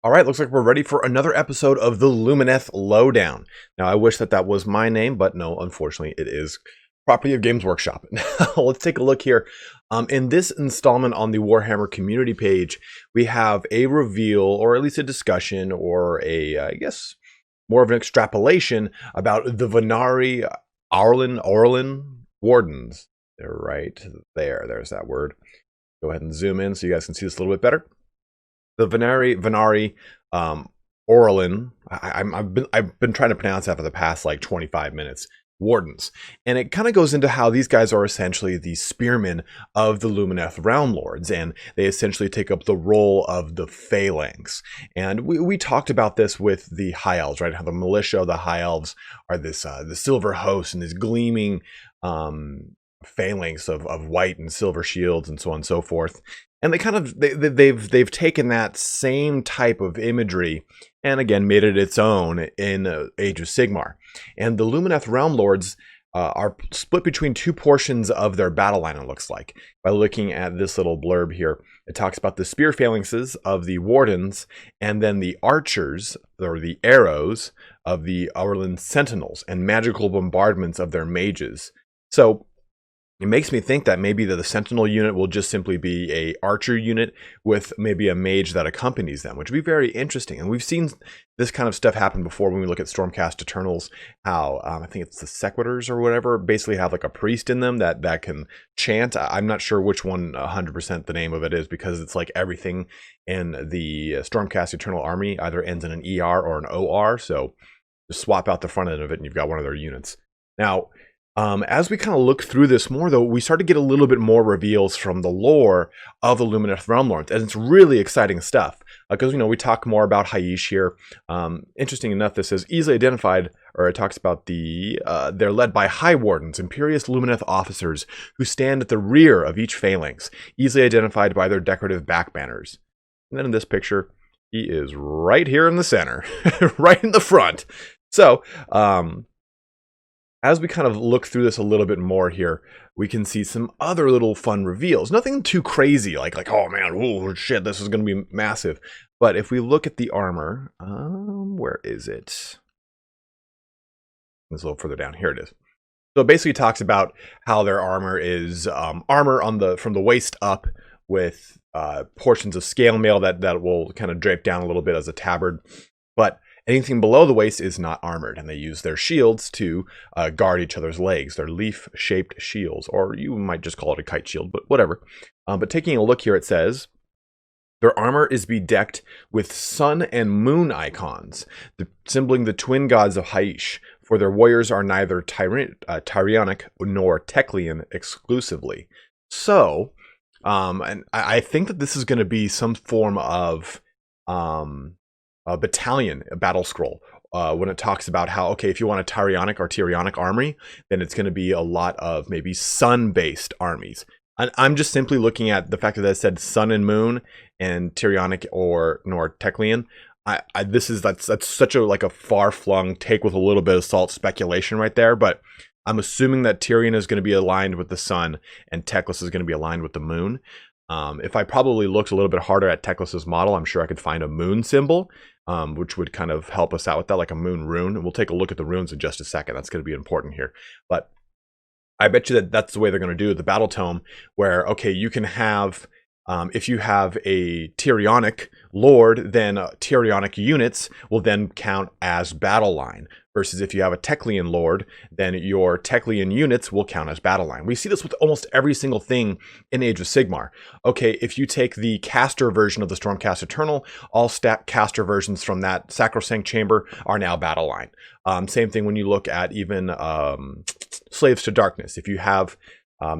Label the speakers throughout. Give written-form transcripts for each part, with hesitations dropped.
Speaker 1: All right, looks like we're ready for another episode of the Lumineth Lowdown. Now, I wish that that was my name, but no, unfortunately, it is property of Games Workshop. Now, let's take a look here. In this installment on the Warhammer community page, we have a reveal, or at least a discussion, or I guess, more of an extrapolation about the Vanari Auralan Wardens. They're right there. There's that word. Go ahead and zoom in so you guys can see this a little bit better. The Vanari Auralan, I've been trying to pronounce that for the past like 25 minutes. Wardens, and it kind of goes into how these guys are essentially the spearmen of the Lumineth Realm Lords, and they essentially take up the role of the Phalanx. And we talked about this with the High Elves, right? How the militia of the High Elves are this the silver host and this gleaming phalanx of white and silver shields and so on and so forth. And they kind of they've taken that same type of imagery and again made it its own in Age of Sigmar. And the Lumineth Realm Lords are split between two portions of their battle line, it looks like. By looking at this little blurb here, it talks about the spear phalanxes of the Wardens and then the archers, or the arrows, of the Auralan Sentinels and magical bombardments of their mages. So it makes me think that maybe the Sentinel unit will just simply be a archer unit with maybe a mage that accompanies them, which would be very interesting. And we've seen this kind of stuff happen before when we look at Stormcast Eternals, how I think it's the Sequitors or whatever, basically have like a priest in them that can chant. I'm not sure which one 100% the name of it is, because it's like everything in the Stormcast Eternal army either ends in an ER or an OR. So just swap out the front end of it and you've got one of their units. Now, as we kind of look through this more, though, we start to get a little bit more reveals from the lore of the Lumineth Realm Lords, and it's really exciting stuff. Because, we talk more about Haish here. Interesting enough, this is easily identified, or it talks about they're led by High Wardens, imperious Lumineth officers, who stand at the rear of each phalanx, easily identified by their decorative back banners. And then in this picture, he is right here in the center, right in the front. So, as we kind of look through this a little bit more here, we can see some other little fun reveals. Nothing too crazy, like oh man, oh shit, this is going to be massive. But if we look at the armor, where is it? It's a little further down. Here it is. So it basically talks about how their armor is armor from the waist up, with portions of scale mail that will kind of drape down a little bit as a tabard. But anything below the waist is not armored, and they use their shields to guard each other's legs. They're leaf-shaped shields, or you might just call it a kite shield, but whatever. But taking a look here, it says, their armor is bedecked with sun and moon icons, symboling the twin gods of Haish, for their warriors are neither Tyrionic nor Teclian exclusively. So, and I think that this is going to be some form of a battalion, a battle scroll, when it talks about how, okay, if you want a Tyrionic or Tyrionic army, then it's going to be a lot of maybe sun-based armies. And I'm just simply looking at the fact that it said sun and moon and Tyrionic nor Teclian. That's such a far-flung take with a little bit of salt speculation right there, but I'm assuming that Tyrion is going to be aligned with the sun and Teclis is going to be aligned with the moon. If I probably looked a little bit harder at Teclis's model, I'm sure I could find a moon symbol, which would kind of help us out with that, like a moon rune. And we'll take a look at the runes in just a second. That's going to be important here. But I bet you that's the way they're going to do the battle tome, where, okay, you can have, if you have a Tyrionic lord, then Tyrionic units will then count as battle line. Versus if you have a Teclian lord, then your Teclian units will count as battle line. We see this with almost every single thing in Age of Sigmar. Okay, if you take the caster version of the Stormcast Eternal, all caster versions from that Sacrosanct Chamber are now battle line. Same thing when you look at even Slaves to Darkness. If you have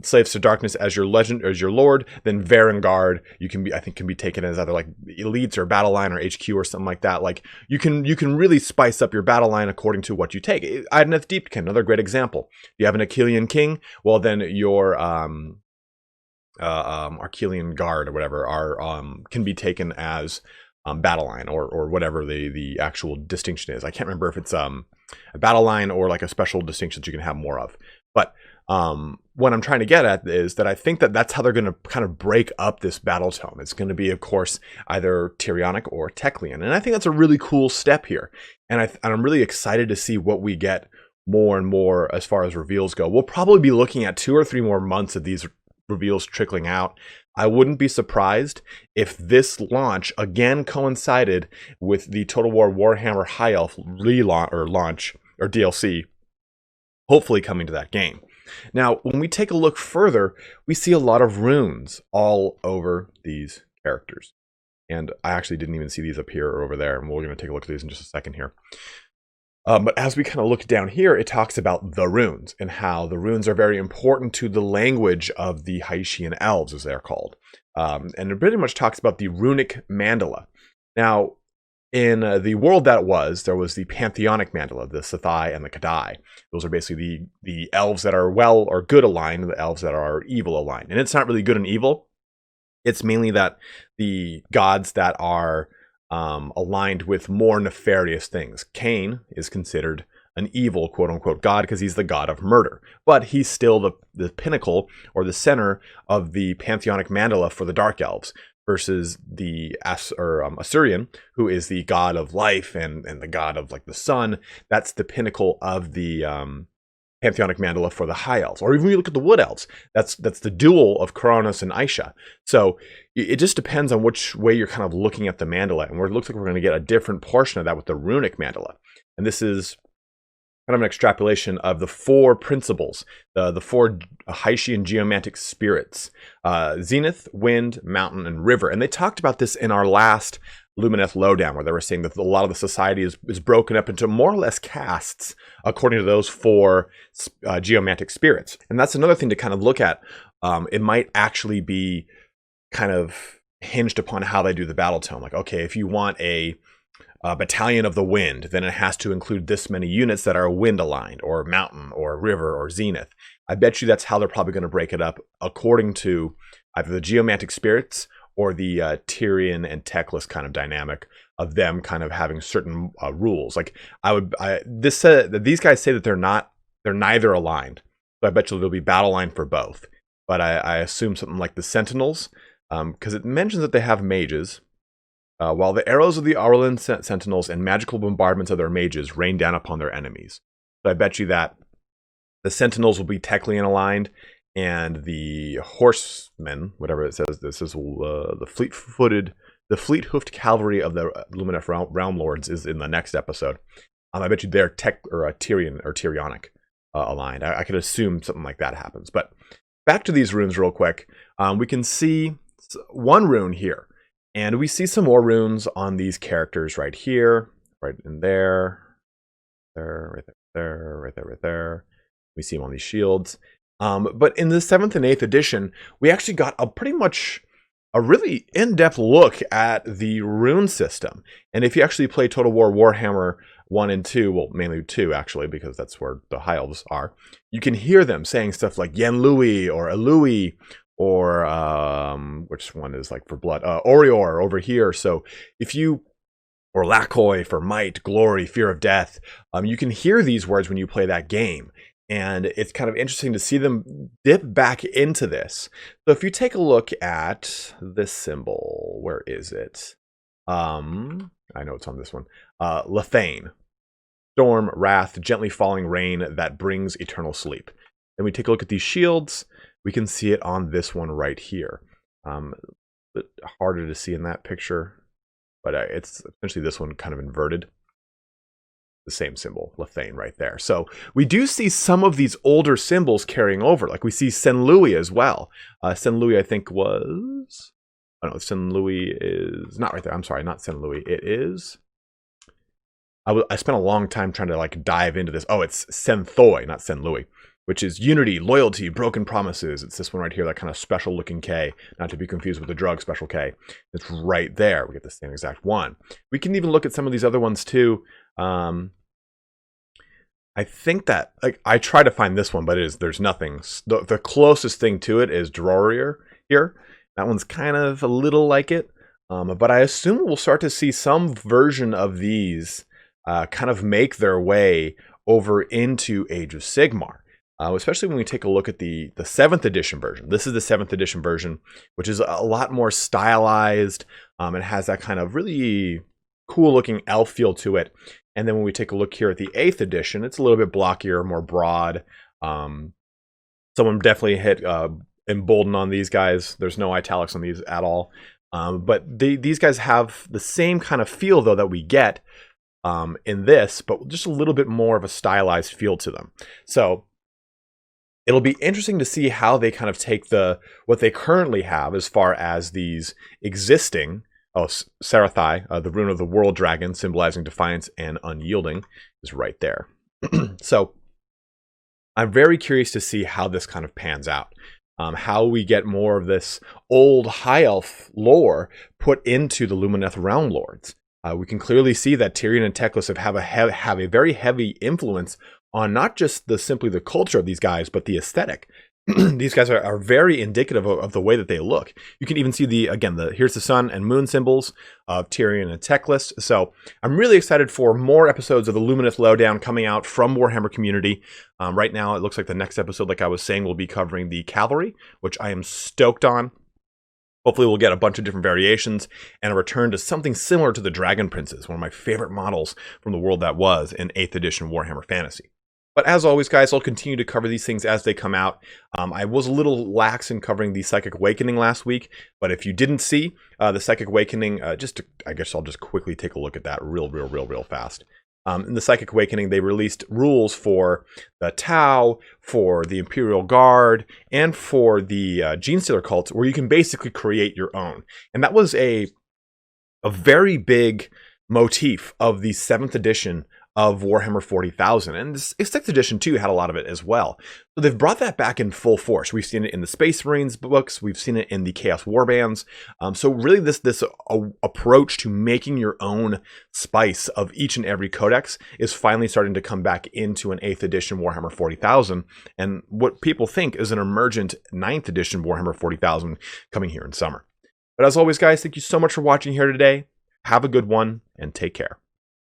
Speaker 1: Slaves to Darkness as your lord, then Varangard can be taken as either like elites or battle line or HQ or something like that. Like you can really spice up your battle line according to what you take. Ideneth Deepkin, another great example. If you have an Achillean king, well then your Achillean guard or whatever can be taken as battle line or whatever the actual distinction is. I can't remember if it's a battle line or like a special distinction that you can have more of. But what I'm trying to get at is that I think that that's how they're going to kind of break up this battle tome. It's going to be, of course, either Tyrionic or Techlian. And I think that's a really cool step here. And I'm really excited to see what we get more and more as far as reveals go. We'll probably be looking at 2 or 3 more months of these reveals trickling out. I wouldn't be surprised if this launch again coincided with the Total War Warhammer High Elf relaunch or launch or DLC, hopefully coming to that game. Now, when we take a look further, we see a lot of runes all over these characters. And I actually didn't even see these up here or over there, and we're going to take a look at these in just a second here. But as we kind of look down here, it talks about the runes and how the runes are very important to the language of the Haitian elves, as they're called. And it pretty much talks about the runic mandala. Now, in the world that was, there was the pantheonic mandala, the Sithai and the Kadai. Those are basically the elves that are well or good aligned, and the elves that are evil aligned. And it's not really good and evil. It's mainly that the gods that are aligned with more nefarious things. Cain is considered an evil, quote-unquote, god because he's the god of murder. But he's still the pinnacle or the center of the pantheonic mandala for the Dark Elves, versus the Assyrian, who is the god of life and the god of like the sun. That's the pinnacle of the pantheonic mandala for the High Elves. Or even when you look at the Wood Elves, that's the duel of Kronos and Aisha. So it just depends on which way you're kind of looking at the mandala. And it looks like we're going to get a different portion of that with the runic mandala. And this is kind of an extrapolation of the 4 principles, the 4 Haitian geomantic spirits, Zenith, Wind, Mountain, and River. And they talked about this in our last Lumineth Lowdown, where they were saying that a lot of the society is broken up into more or less castes according to those 4 geomantic spirits. And that's another thing to kind of look at. It might actually be kind of hinged upon how they do the battle tome. Like, okay, if you want a battalion of the wind, then it has to include this many units that are wind aligned, or mountain, or river, or zenith. I bet you that's how they're probably going to break it up, according to either the geomantic spirits or the Tyrian and Teclis kind of dynamic of them kind of having certain rules. Like these guys say that they're neither aligned. So I bet you there'll be battle line for both. But I assume something like the Sentinels, because it mentions that they have mages. While the arrows of the Auralan Sentinels and magical bombardments of their mages rain down upon their enemies. So I bet you that the Sentinels will be Techlian aligned, and the horsemen, whatever it says, this is the fleet-hoofed cavalry of the Lumineth Realm Lords is in the next episode. I bet you they're Tyrian or Tyrionic aligned. I could assume something like that happens. But back to these runes real quick. We can see one rune here. And we see some more runes on these characters right here, right in there, right there. We see them on these shields. But in the 7th and 8th edition, we actually got a really in-depth look at the rune system. And if you actually play Total War Warhammer 1 and 2, well, mainly 2 actually, because that's where the High Elves are, you can hear them saying stuff like Yen Lui or Elui, or which one is like for blood, Orior over here. So if you, or Lakoi for might, glory, fear of death, you can hear these words when you play that game. And it's kind of interesting to see them dip back into this. So if you take a look at this symbol, where is it? I know it's on this one. Lethane, storm, wrath, gently falling rain that brings eternal sleep. Then we take a look at these shields. We can see it on this one right here. A bit harder to see in that picture, but it's essentially this one kind of inverted. The same symbol, Lethane, right there. So we do see some of these older symbols carrying over. Like we see Saint Louis as well. Saint Louis, I think, was... Oh no, Saint Louis is not right there. I'm sorry, not Saint Louis. It is... I spent a long time trying to like dive into this. Oh, it's Senthoi, not Saint Louis, which is unity, loyalty, broken promises. It's this one right here, that kind of special looking K, not to be confused with the drug special K. It's right there. We get the same exact one. We can even look at some of these other ones too. I think that, like, I try to find this one, but there's nothing. The closest thing to it is Drorier here. That one's kind of a little like it. But I assume we'll start to see some version of these kind of make their way over into Age of Sigmar. especially when we take a look at the 7th edition version. This is the 7th edition version, which is a lot more stylized. It has that kind of really cool looking elf feel to it. And then when we take a look here at the 8th edition, it's a little bit blockier, more broad. Someone definitely hit embolden on these guys. There's no italics on these at all. But these guys have the same kind of feel, though, that we get in this, but just a little bit more of a stylized feel to them. So it'll be interesting to see how they kind of take what they currently have as far as these existing. Sarathai, the rune of the world dragon, symbolizing defiance and unyielding, is right there. So I'm very curious to see how this kind of pans out. How we get more of this old high elf lore put into the Lumineth realm lords. We can clearly see that Tyrion and Teclis have a very heavy influence on not just simply the culture of these guys, but the aesthetic. These guys are very indicative of the way that they look. You can even see here's the sun and moon symbols of Tyrion and Teclis. So I'm really excited for more episodes of the Lumineth Lowdown coming out from Warhammer community. Right now, it looks like the next episode, like I was saying, will be covering the cavalry, which I am stoked on. Hopefully we'll get a bunch of different variations and a return to something similar to the Dragon Princes, one of my favorite models from the world that was in 8th edition Warhammer Fantasy. But as always, guys, I'll continue to cover these things as they come out. I was a little lax in covering the Psychic Awakening last week, but if you didn't see the Psychic Awakening, I guess I'll just quickly take a look at that real fast. In the Psychic Awakening, they released rules for the Tau, for the Imperial Guard, and for the Genestealer cults, where you can basically create your own. And that was a very big motif of the 7th edition of Warhammer 40,000, and this 6th edition too had a lot of it as well. So they've brought that back in full force. We've seen it in the Space Marines books, we've seen it in the Chaos Warbands. So really this approach to making your own spice of each and every codex is finally starting to come back into an 8th edition Warhammer 40,000, and what people think is an emergent 9th edition Warhammer 40,000 coming here in summer. But as always, guys, thank you so much for watching here today. Have a good one, and take care.